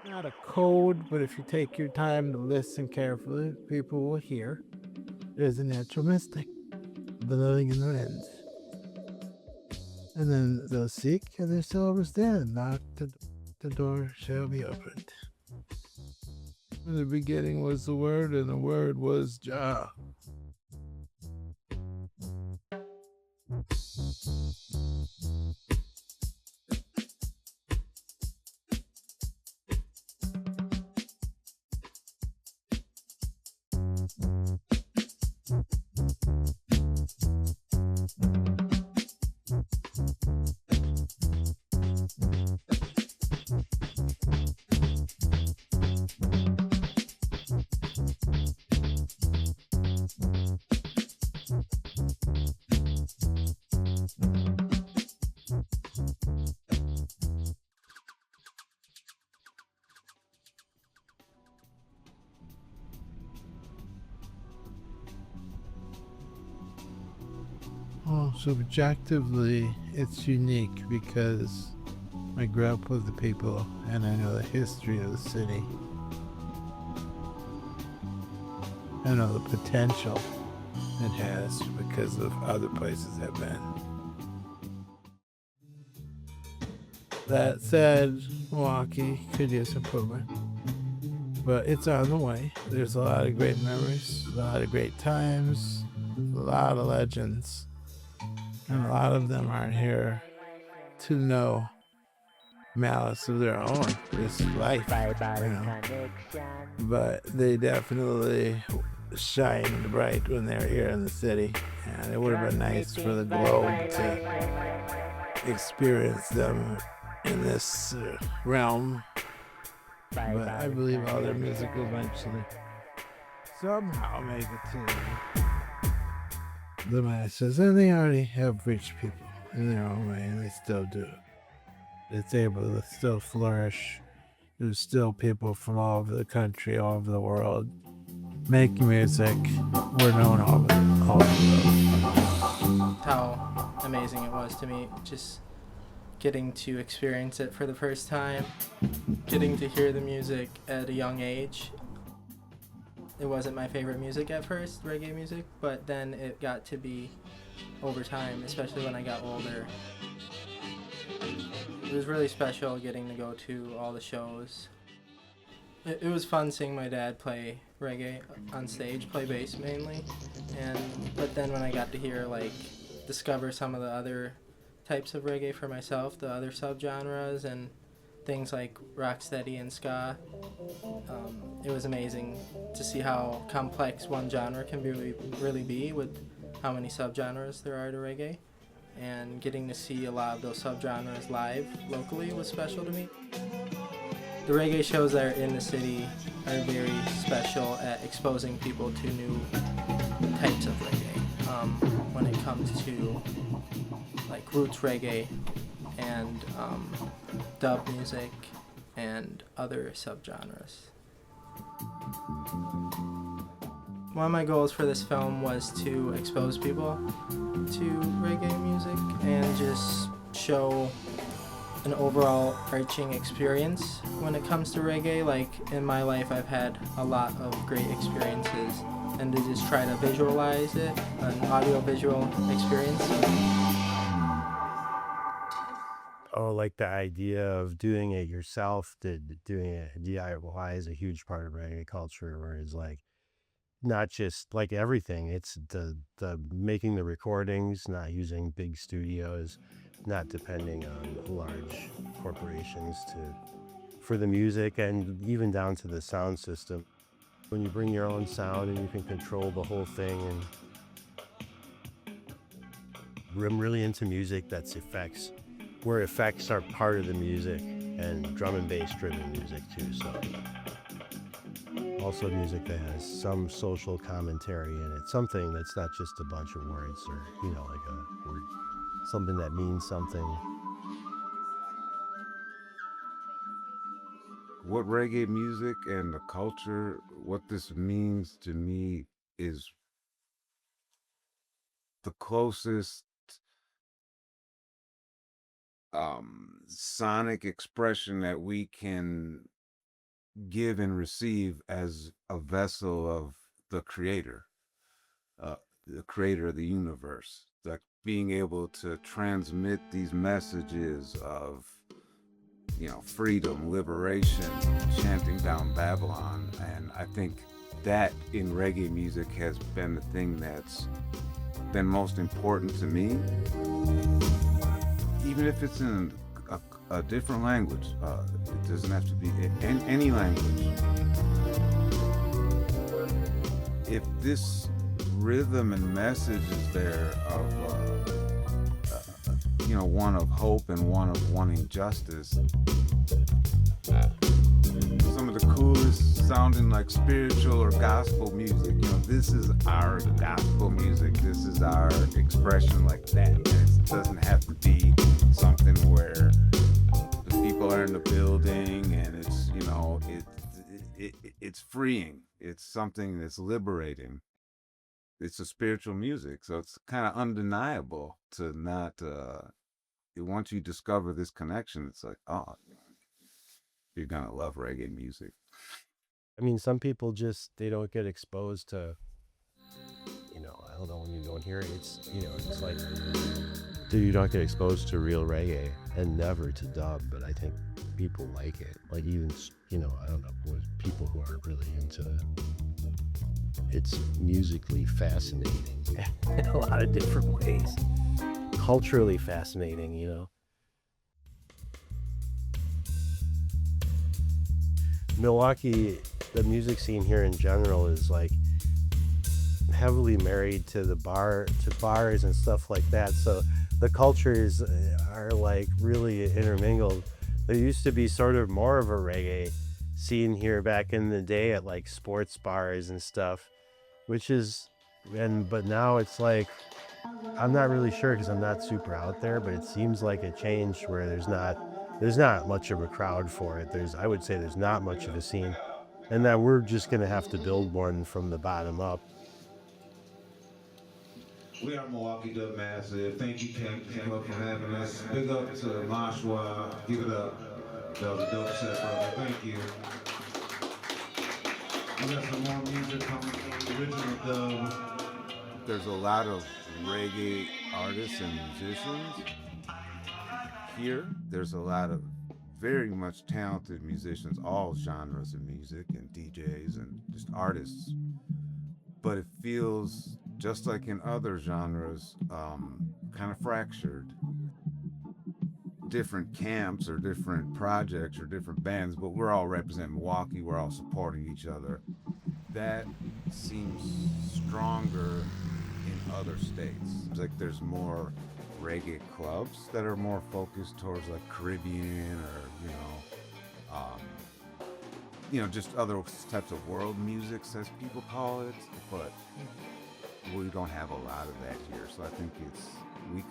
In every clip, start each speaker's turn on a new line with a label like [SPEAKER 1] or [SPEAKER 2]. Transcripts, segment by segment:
[SPEAKER 1] not a code, but if you take your time to listen carefully, people will hear. There's a natural mystic blowing in the wind. And then they'll seek, and their silver stand. Knock, the door shall be opened. In the beginning was the Word, and the Word was Jah. Oh, subjectively, it's unique because I grew up with the people and I know the history of the city. I know the potential it has because of other places I've been. That said, Milwaukee could use improvement, but it's on the way. There's a lot of great memories, a lot of great times, a lot of legends, and a lot of them aren't here to know malice of their own, just life, you know. But they definitely shined bright when they were here in the city, and it would have been nice for the globe to experience them in this realm. But I believe all their music will eventually somehow make it to the masses, and they already have reached people in their own way, and they still do. It's able to still flourish. There's still people from all over the country, all over the world, making music. We're known all over the world.
[SPEAKER 2] How amazing it was to me just getting to experience it for the first time, getting to hear the music at a young age. It wasn't my favorite music at first, reggae music, but then it got to be over time, especially when I got older. It was really special getting to go to all the shows. It was fun seeing my dad play reggae on stage, play bass mainly, and but then when I got to hear discover some of the other types of reggae for myself, the other subgenres and things like rocksteady and ska, it was amazing to see how complex one genre can really be with how many subgenres there are to reggae. And getting to see a lot of those subgenres live locally was special to me. The reggae shows that are in the city are very special at exposing people to new types of reggae. When it comes to like roots reggae and dub music and other subgenres. One of my goals for this film was to expose people to reggae music and just show an overall arching experience when it comes to reggae. Like in my life, I've had a lot of great experiences, and to just try to visualize it, an audio-visual experience.
[SPEAKER 3] Oh, like the idea of doing it yourself, doing it DIY is a huge part of reggae culture, where it's like not just like everything. It's the making the recordings, not using big studios, not depending on large corporations to for the music, and even down to the sound system. When you bring your own sound and you can control the whole thing, and I'm really into music that's effects, where effects are part of the music, and drum and bass driven music too. So also music that has some social commentary in it, something that's not just a bunch of words, or like a word, something that means something.
[SPEAKER 4] What reggae music and the culture, what this means to me is the closest sonic expression that we can give and receive as a vessel of the uh, creator of the universe. Like being able to transmit these messages of, freedom, liberation, chanting down Babylon. And I think that in reggae music has been the thing that's been most important to me. Even if it's in a different language, it doesn't have to be in any language. If this rhythm and message is there of one of hope and one of wanting justice, some of the coolest sounding like spiritual or gospel music, this is our gospel music, this is our expression like that. And it doesn't have to be something where the people are in the building and it's it's freeing, it's something that's liberating. It's a spiritual music, so it's kind of undeniable to not once you discover this connection, it's like, oh, you're gonna love reggae music.
[SPEAKER 3] I mean, some people just, they don't get exposed to, I don't know, when you don't hear it, it's, it's like, dude, you don't get exposed to real reggae and never to dub, but I think people like it. Like even, I don't know, with people who aren't really into it. It's musically fascinating in a lot of different ways. Culturally fascinating, Milwaukee, the music scene here in general is like heavily married to bars and stuff like that. So the cultures are like really intermingled. There used to be sort of more of a reggae scene here back in the day at like sports bars and stuff, but now it's like, I'm not really sure because I'm not super out there, but it seems like it changed where there's not much of a crowd for it. I would say there's not much of a scene, and that we're just going to have to build one from the bottom up.
[SPEAKER 5] We are Milwaukee Dub Massive. Thank you, Ken Club, for having us. Big up to Mashwa. Give it up. That was a dope set, brother. Thank you. We got some more music coming from the original dub.
[SPEAKER 4] There's a lot of reggae artists and musicians here. There's a lot of very much talented musicians, all genres of music, and DJs and just artists. But it feels just like in other genres, kind of fractured. Different camps or different projects or different bands, but we're all representing Milwaukee, we're all supporting each other. That seems stronger in other states. It's like there's more reggae clubs that are more focused towards like Caribbean or just other types of world music, as people call it, but we don't have a lot of that here. So I think we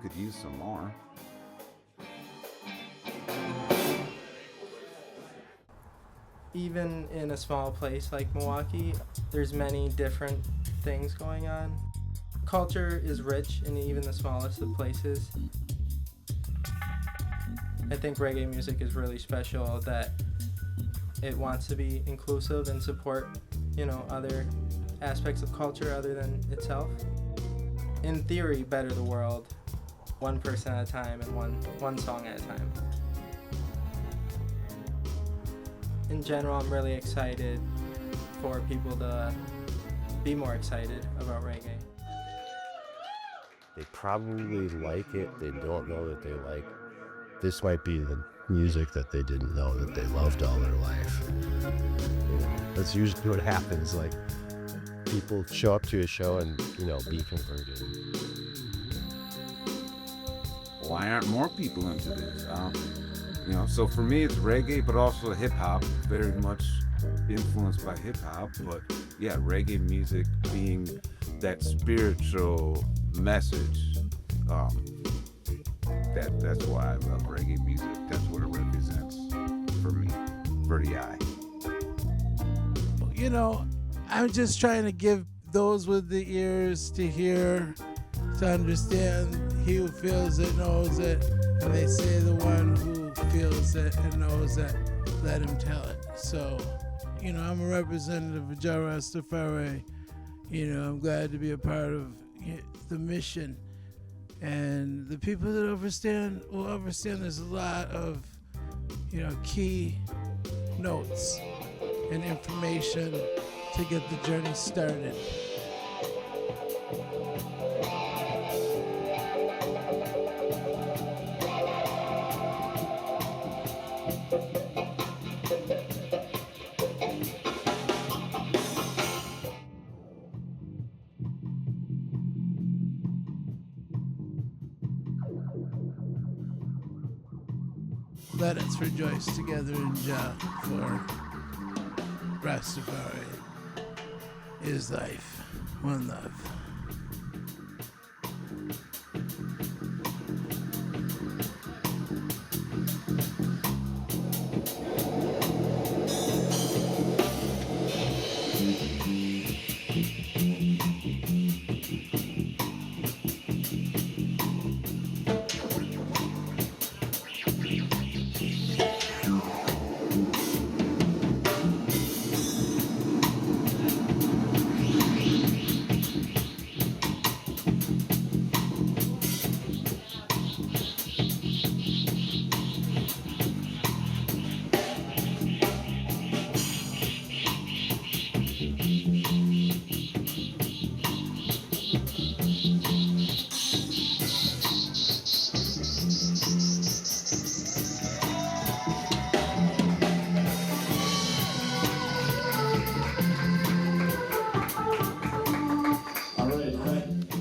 [SPEAKER 4] could use some more.
[SPEAKER 2] Even in a small place like Milwaukee, there's many different things going on. Culture is rich in even the smallest of places. I think reggae music is really special that it wants to be inclusive and support, other aspects of culture other than itself. In theory, better the world, one person at a time and one song at a time. In general, I'm really excited for people to be more excited about reggae.
[SPEAKER 3] They probably like it. They don't know that they like. This might be the music that they didn't know that they loved all their life. That's usually what happens. Like, people show up to a show and, be converted.
[SPEAKER 4] Why aren't more people into this? So for me, it's reggae, but also hip hop, very much influenced by hip hop. But yeah, reggae music being that spiritual message. That's why I love reggae music. That's what it represents for me, for the eye.
[SPEAKER 1] I'm just trying to give those with the ears to hear, to understand. He who feels it knows it, and they say the one who feels it and knows it let him tell it. So, I'm a representative of Jah Rastafari. I'm glad to be a part of the mission. And the people that will understand there's a lot of, key notes and information to get the journey started. Let us rejoice together in Jah, for Rastafari is life, one love.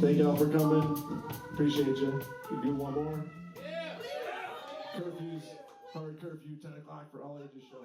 [SPEAKER 6] Thank y'all for coming. Appreciate you. You do one more? Yeah. Curfews, hard curfew, 10 o'clock for all ages show.